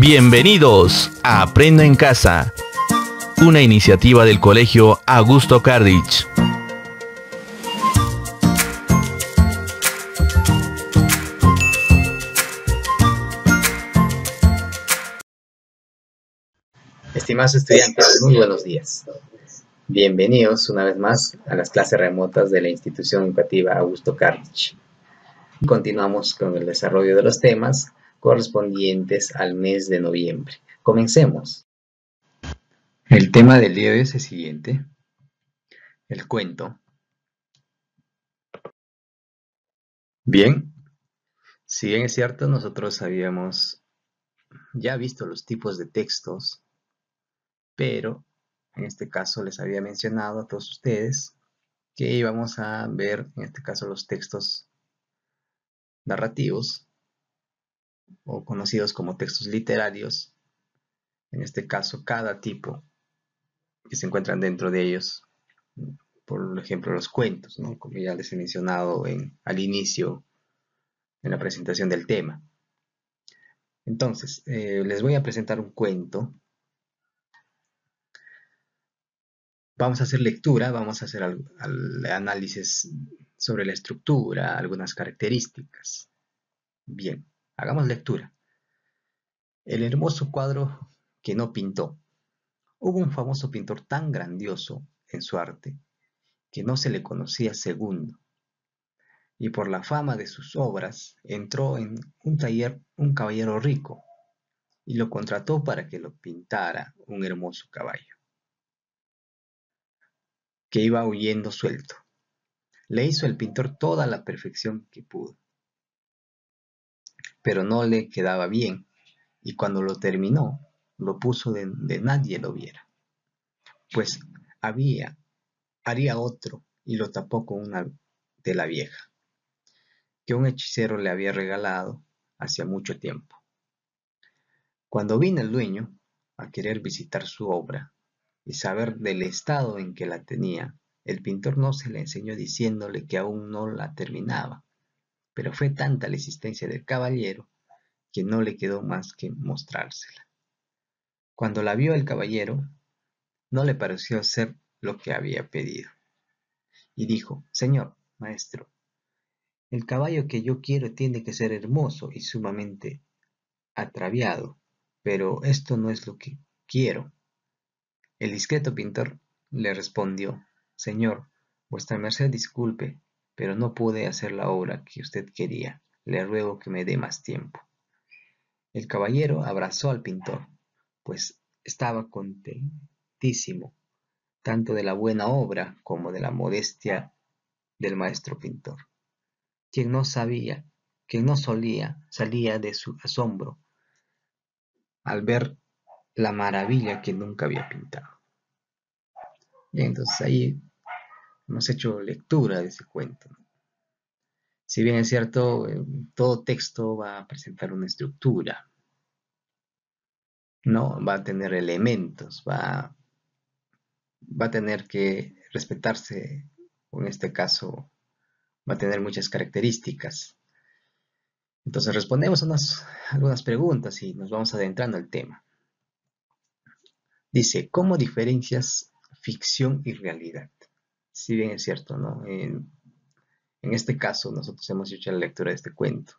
Bienvenidos a Aprendo en Casa, una iniciativa del Colegio Augusto Cardich. Estimados estudiantes, muy buenos días. Bienvenidos una vez más a las clases remotas de la institución educativa Augusto Cardich. Continuamos con el desarrollo de los temas correspondientes al mes de noviembre. Comencemos. El tema del día de hoy es el siguiente: el cuento. Bien, si bien es cierto, nosotros habíamos ya visto los tipos de textos, pero en este caso les había mencionado a todos ustedes que íbamos a ver en este caso los textos narrativos o conocidos como textos literarios. En este caso, cada tipo que se encuentran dentro de ellos, por ejemplo los cuentos, ¿no? Como ya les he mencionado al inicio en la presentación del tema. Entonces, les voy a presentar un cuento. Vamos a hacer lectura, vamos a hacer el análisis sobre la estructura, algunas características. Bien, hagamos lectura. El hermoso cuadro que no pintó. Hubo un famoso pintor tan grandioso en su arte que no se le conocía segundo, y por la fama de sus obras entró en un taller un caballero rico y lo contrató para que lo pintara un hermoso caballo que iba huyendo suelto. Le hizo el pintor toda la perfección que pudo, pero no le quedaba bien, y cuando lo terminó, lo puso de nadie lo viera, pues haría otro y lo tapó con una tela vieja que un hechicero le había regalado hacía mucho tiempo. Cuando vino el dueño a querer visitar su obra y saber del estado en que la tenía, el pintor no se la enseñó diciéndole que aún no la terminaba, pero fue tanta la insistencia del caballero que no le quedó más que mostrársela. Cuando la vio el caballero, no le pareció ser lo que había pedido, y dijo: «Señor maestro, el caballo que yo quiero tiene que ser hermoso y sumamente atraviado, pero esto no es lo que quiero». El discreto pintor le respondió: «Señor, vuestra merced disculpe, pero no pude hacer la obra que usted quería. Le ruego que me dé más tiempo». El caballero abrazó al pintor, pues estaba contentísimo, tanto de la buena obra como de la modestia del maestro pintor, quien no salía de su asombro al ver la maravilla que nunca había pintado. Bien, entonces ahí hemos hecho lectura de ese cuento. Si bien es cierto, todo texto va a presentar una estructura, ¿no? Va a tener elementos, va a tener que respetarse, o en este caso, va a tener muchas características. Entonces respondemos algunas preguntas y nos vamos adentrando al tema. Dice: ¿cómo diferencias ficción y realidad? Si bien es cierto, ¿no? En este caso, nosotros hemos hecho la lectura de este cuento.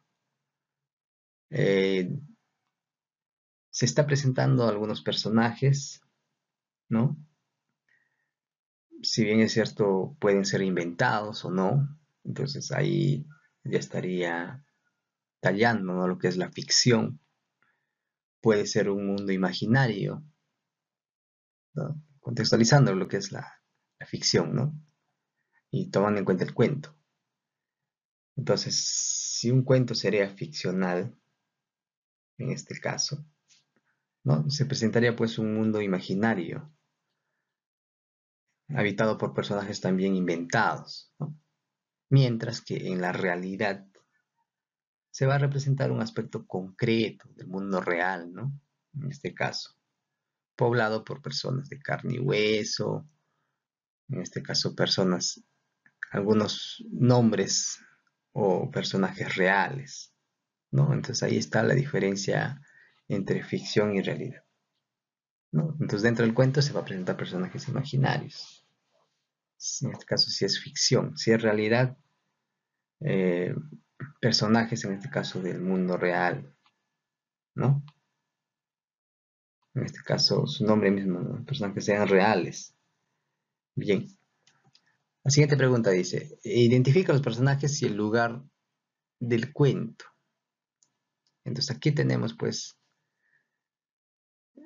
Se está presentando algunos personajes, ¿no? Si bien es cierto, pueden ser inventados o no. Entonces ahí ya estaría tallando, ¿no?, lo que es la ficción. Puede ser un mundo imaginario, ¿no?, contextualizando lo que es la ficción, ¿no?, y tomando en cuenta el cuento. Entonces, si un cuento sería ficcional, en este caso, ¿no?, se presentaría pues un mundo imaginario, habitado por personajes también inventados, ¿no? Mientras que en la realidad se va a representar un aspecto concreto del mundo real, ¿no? En este caso, poblado por personas de carne y hueso, en este caso personas, algunos nombres o personajes reales, ¿no? Entonces ahí está la diferencia entre ficción y realidad, ¿no? Entonces dentro del cuento se va a presentar personajes imaginarios. En este caso si es ficción, si es realidad, eh, personajes en este caso del mundo real, ¿no? En este caso su nombre mismo, ¿no? Personajes sean reales. Bien. La siguiente pregunta dice, identifica los personajes y el lugar del cuento. Entonces aquí tenemos pues,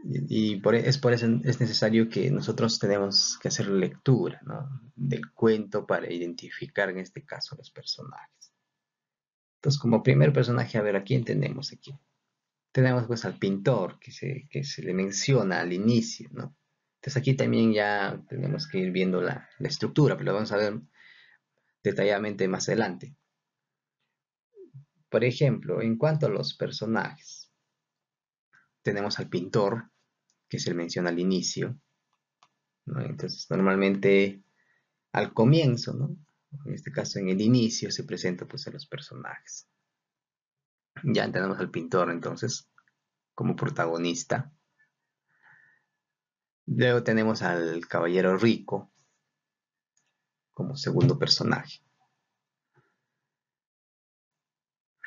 es por eso es necesario que nosotros tenemos que hacer lectura, ¿no? Del cuento para identificar en este caso los personajes. Entonces como primer personaje, a ver, ¿a quién tenemos aquí? Tenemos pues al pintor que se le menciona al inicio, ¿no? Entonces aquí también ya tenemos que ir viendo la estructura, pero lo vamos a ver detalladamente más adelante. Por ejemplo, en cuanto a los personajes, tenemos al pintor, que se le menciona al inicio, ¿no? Entonces, normalmente al comienzo, ¿no? En este caso, en el inicio se presenta pues a los personajes. Ya tenemos al pintor, entonces, como protagonista. Luego tenemos al caballero rico como segundo personaje.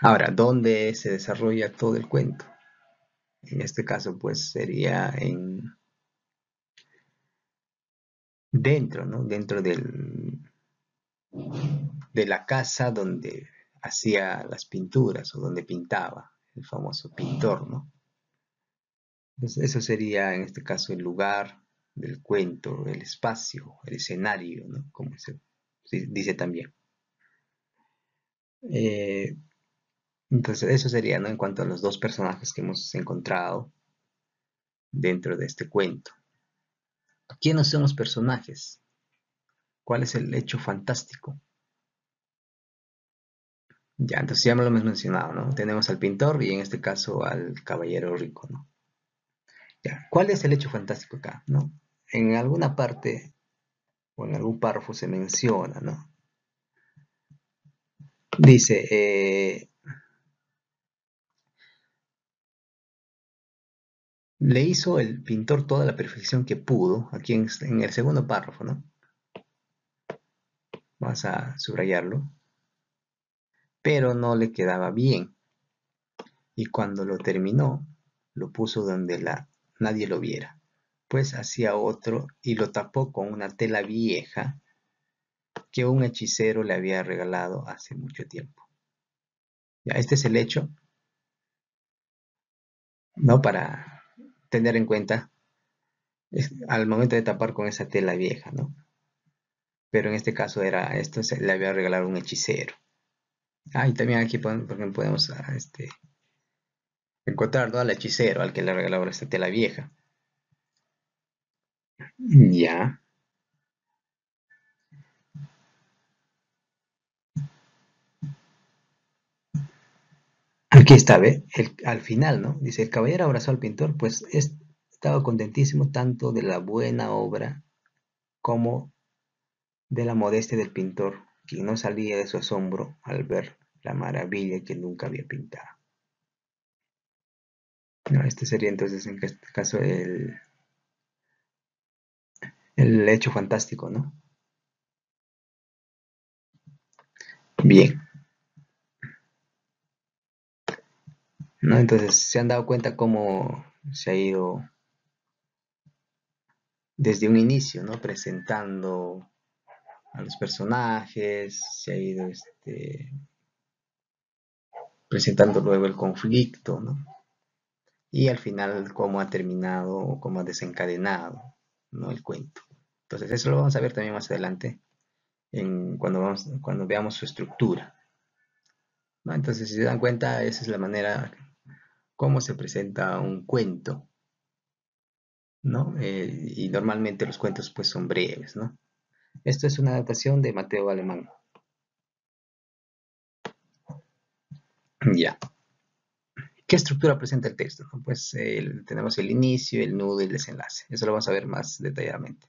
Ahora, ¿dónde se desarrolla todo el cuento? En este caso, pues sería dentro, ¿no? Dentro de la casa donde hacía las pinturas o donde pintaba, el famoso pintor, ¿no? Entonces, eso sería en este caso el lugar del cuento, el espacio, el escenario, ¿no? Como se dice también. Eh, entonces, eso sería, ¿no? En cuanto a los dos personajes que hemos encontrado dentro de este cuento. ¿Quiénes son los personajes? ¿Cuál es el hecho fantástico? Ya, entonces ya me lo hemos mencionado, ¿no? Tenemos al pintor y en este caso al caballero rico, ¿no? Ya, ¿cuál es el hecho fantástico acá, no? En alguna parte o en algún párrafo se menciona, ¿no? Dice, le hizo el pintor toda la perfección que pudo, aquí en el segundo párrafo, ¿no? Vamos a subrayarlo, pero no le quedaba bien. Y cuando lo terminó, lo puso donde nadie lo viera, pues hacía otro y lo tapó con una tela vieja que un hechicero le había regalado hace mucho tiempo. Ya, este es el hecho, ¿no? Para tener en cuenta al momento de tapar con esa tela vieja, ¿no? Pero en este caso esto se le había regalado un hechicero. Ah, y también aquí porque podemos encontrar, ¿no? Al hechicero al que le regalaba esta tela vieja. Ya. Aquí está, ¿ve? Al final, ¿no? Dice, el caballero abrazó al pintor, pues estaba contentísimo tanto de la buena obra como de la modestia del pintor, quien no salía de su asombro al ver la maravilla que nunca había pintado. No, este sería entonces en este caso el hecho fantástico, ¿no? Bien, ¿no? Entonces se han dado cuenta cómo se ha ido desde un inicio, ¿no? Presentando a los personajes, se ha ido presentando luego el conflicto, ¿no? Y al final cómo ha terminado o cómo ha desencadenado, ¿no? El cuento. Entonces eso lo vamos a ver también más adelante cuando veamos su estructura, ¿no? Entonces si se dan cuenta, esa es la manera como se presenta un cuento, ¿no? Y normalmente los cuentos pues son breves, ¿no? Esto es una adaptación de Mateo Alemán. Ya. ¿Qué estructura presenta el texto? ¿No? Pues tenemos el inicio, el nudo y el desenlace. Eso lo vamos a ver más detalladamente.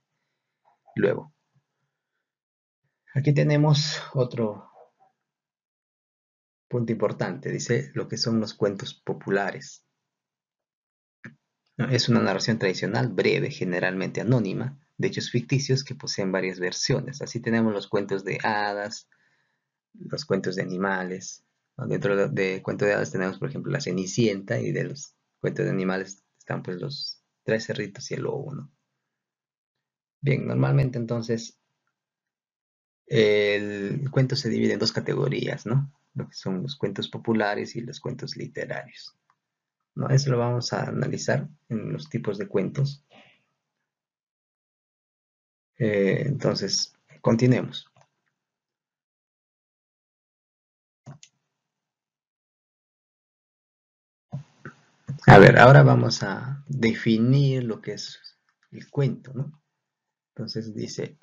Luego, aquí tenemos otro punto importante. Dice lo que son los cuentos populares. ¿no? Es una narración tradicional, breve, generalmente anónima, de hechos ficticios que poseen varias versiones. Así tenemos los cuentos de hadas, los cuentos de animales, ¿no? Dentro de cuentos de hadas tenemos, por ejemplo, la Cenicienta, y de los cuentos de animales están pues los tres cerritos y el lobo, ¿no? Bien, normalmente entonces el cuento se divide en dos categorías, ¿no? Lo que son los cuentos populares y los cuentos literarios, ¿no? Eso lo vamos a analizar en los tipos de cuentos. Entonces, continuemos. A ver, ahora vamos a definir lo que es el cuento, ¿no? Entonces dice,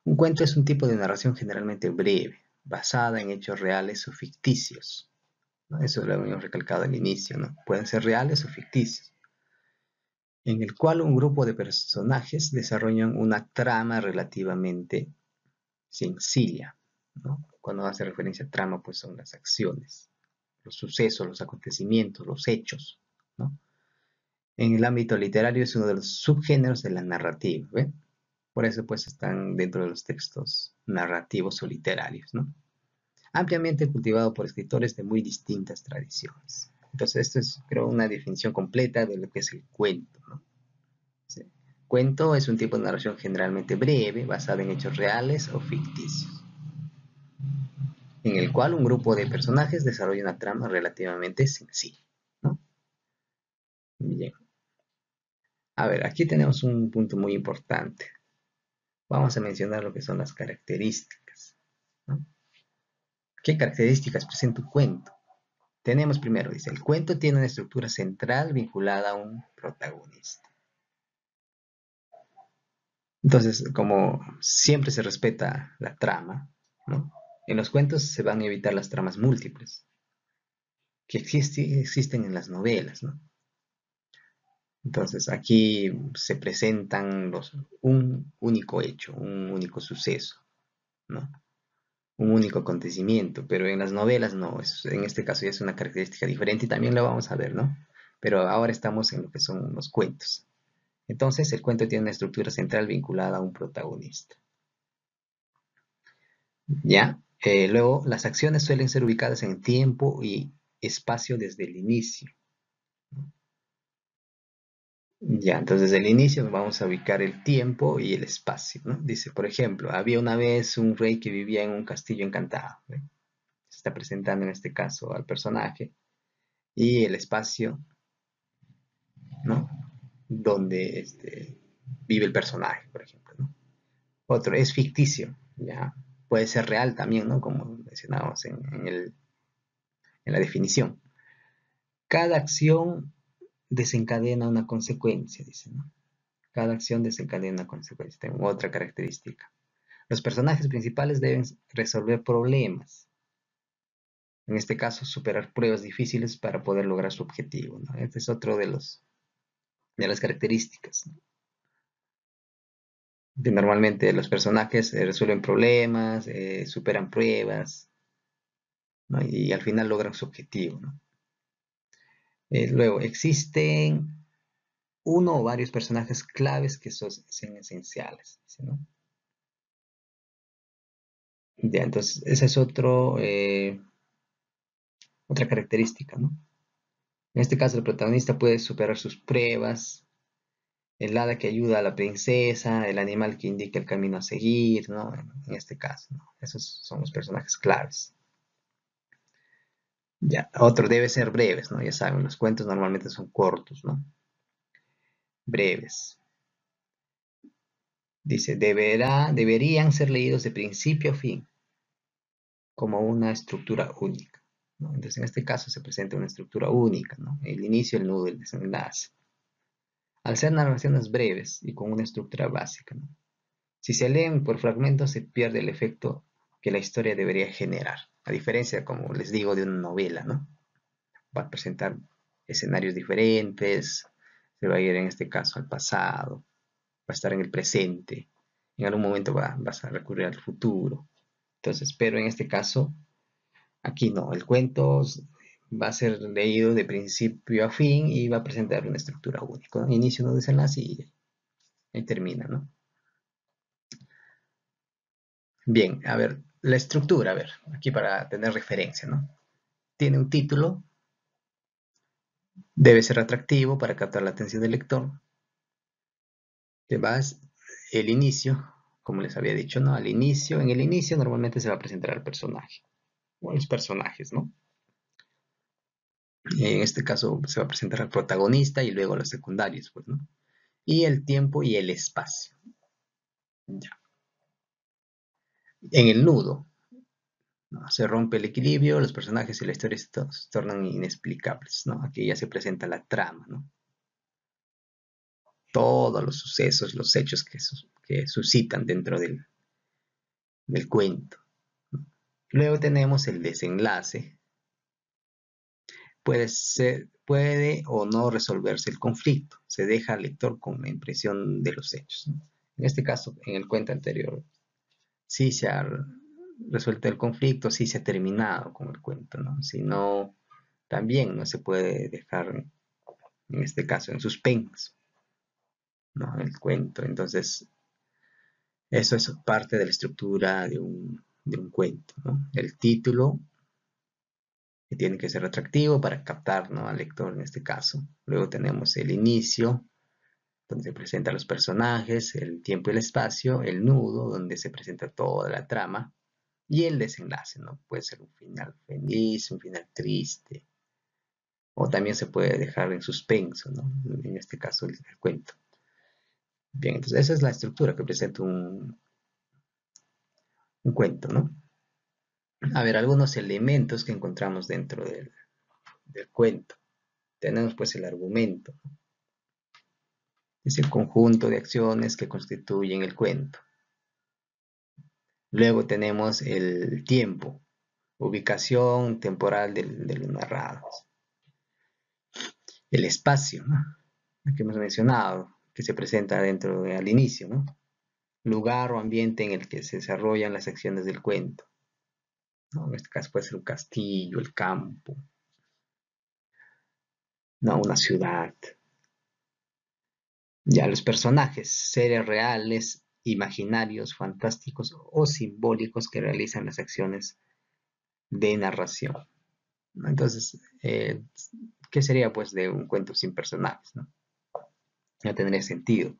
un cuento es un tipo de narración generalmente breve, basada en hechos reales o ficticios, ¿no? Eso lo hemos recalcado al inicio, ¿no? Pueden ser reales o ficticios, en el cual un grupo de personajes desarrollan una trama relativamente sencilla, ¿no? Cuando hace referencia a trama, pues son las acciones, los sucesos, los acontecimientos, los hechos, ¿no? En el ámbito literario es uno de los subgéneros de la narrativa, ¿ve? Por eso pues están dentro de los textos narrativos o literarios, ¿no? Ampliamente cultivado por escritores de muy distintas tradiciones. Entonces esto es, creo, una definición completa de lo que es el cuento, ¿no? Sí. Cuento es un tipo de narración generalmente breve, basada en hechos reales o ficticios, en el cual un grupo de personajes desarrolla una trama relativamente sencilla, ¿no? Bien. A ver, aquí tenemos un punto muy importante. Vamos a mencionar lo que son las características, ¿no? ¿Qué características presenta un cuento? Tenemos primero, dice, el cuento tiene una estructura central vinculada a un protagonista. Entonces, como siempre se respeta la trama, ¿no? En los cuentos se van a evitar las tramas múltiples que existen en las novelas, ¿no? Entonces, aquí se presentan un único hecho, un único suceso, ¿no? Un único acontecimiento, pero en las novelas no, en este caso ya es una característica diferente y también lo vamos a ver, ¿no? Pero ahora estamos en lo que son los cuentos. Entonces, el cuento tiene una estructura central vinculada a un protagonista. ¿Ya? Luego, las acciones suelen ser ubicadas en tiempo y espacio desde el inicio. Ya, entonces desde el inicio vamos a ubicar el tiempo y el espacio, ¿no? Dice, por ejemplo, había una vez un rey que vivía en un castillo encantado, ¿eh? Se está presentando en este caso al personaje y el espacio, ¿no? Donde vive el personaje, por ejemplo, ¿no? Otro es ficticio, ¿ya? Puede ser real también, ¿no? Como mencionábamos en la definición. Cada acción desencadena una consecuencia, dice, ¿no? Cada acción desencadena una consecuencia. Tengo otra característica. Los personajes principales deben resolver problemas. En este caso, superar pruebas difíciles para poder lograr su objetivo, ¿no? Este es otro de las características, ¿no? Que normalmente los personajes resuelven problemas, superan pruebas, ¿no? Y al final logran su objetivo, ¿no? Luego, existen uno o varios personajes claves que son esenciales, ¿no? Ya, entonces, esa es otra característica, ¿no? En este caso, el protagonista puede superar sus pruebas, el hada que ayuda a la princesa, el animal que indica el camino a seguir, ¿no? En este caso, ¿no? Esos son los personajes claves. Ya, otro debe ser breves, ¿no? Ya saben, los cuentos normalmente son cortos, ¿no? Breves. Dice, deberían ser leídos de principio a fin, como una estructura única, ¿no? Entonces, en este caso se presenta una estructura única, ¿no? El inicio, el nudo, el desenlace. Al ser narraciones breves y con una estructura básica, ¿no? Si se leen por fragmentos, se pierde el efecto que la historia debería generar, a diferencia, como les digo, de una novela, ¿no? Va a presentar escenarios diferentes, se va a ir en este caso al pasado, va a estar en el presente, en algún momento vas a recurrir al futuro. Entonces, pero en este caso, aquí no, el cuento va a ser leído de principio a fin y va a presentar una estructura única, ¿no? Inicio, no desenlace y ahí termina, ¿no? Bien, a ver, la estructura, a ver, aquí para tener referencia, ¿no? Tiene un título, debe ser atractivo para captar la atención del lector. Te vas el inicio, como les había dicho, ¿no? Al inicio, en el inicio normalmente se va a presentar al personaje, o los personajes, ¿no? En este caso se va a presentar al protagonista y luego a los secundarios, pues, ¿no? Y el tiempo y el espacio. Ya. En el nudo, ¿no? Se rompe el equilibrio, los personajes y la historia se tornan inexplicables, ¿no? Aquí ya se presenta la trama, ¿no? Todos los sucesos, los hechos que suscitan dentro del cuento. Luego tenemos el desenlace. Puede o no resolverse el conflicto. Se deja al lector con la impresión de los hechos, ¿no? En este caso, en el cuento anterior, sí se ha resuelto el conflicto, sí se ha terminado con el cuento, ¿no? Si no, también no se puede dejar, en este caso, en suspenso, ¿no? El cuento. Entonces, eso es parte de la estructura de un cuento, ¿no? El título, que tiene que ser atractivo para captar, ¿no?, al lector en este caso. Luego tenemos el inicio, donde se presentan los personajes, el tiempo y el espacio, el nudo, donde se presenta toda la trama, y el desenlace, ¿no? Puede ser un final feliz, un final triste, o también se puede dejar en suspenso, ¿no? En este caso el cuento. Bien, entonces esa es la estructura que presenta un cuento, ¿no? A ver, algunos elementos que encontramos dentro del cuento. Tenemos pues el argumento. Es el conjunto de acciones que constituyen el cuento. Luego tenemos el tiempo, ubicación temporal de los narrados. El espacio, ¿no?, que hemos mencionado, que se presenta dentro al inicio, ¿no? Lugar o ambiente en el que se desarrollan las acciones del cuento, ¿no? En este caso puede ser un castillo, el campo, ¿no?, una ciudad. Ya los personajes, seres reales, imaginarios, fantásticos o simbólicos que realizan las acciones de narración. Entonces, ¿qué sería pues de un cuento sin personajes, ¿no? No tendría sentido.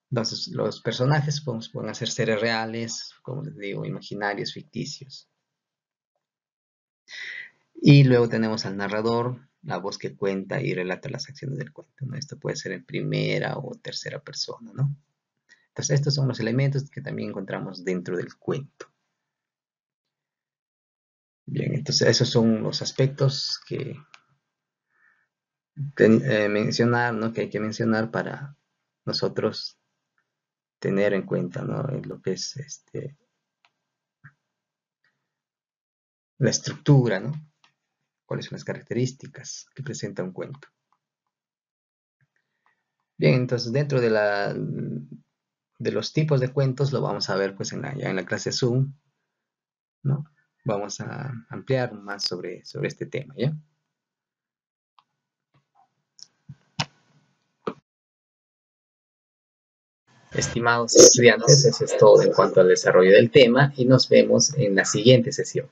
Entonces, los personajes pueden ser seres reales, como les digo, imaginarios, ficticios. Y luego tenemos al narrador, la voz que cuenta y relata las acciones del cuento, ¿no? Esto puede ser en primera o tercera persona, ¿no? Entonces, estos son los elementos que también encontramos dentro del cuento. Bien, entonces esos son los aspectos que mencionar, ¿no?, que hay que mencionar para nosotros tener en cuenta, ¿no?, lo que es la estructura, ¿no? Cuáles son las características que presenta un cuento. Bien, entonces dentro de los tipos de cuentos lo vamos a ver pues ya en la clase Zoom, ¿no? Vamos a ampliar más sobre este tema, ¿ya? Estimados estudiantes, eso es todo en cuanto al desarrollo del tema y nos vemos en la siguiente sesión.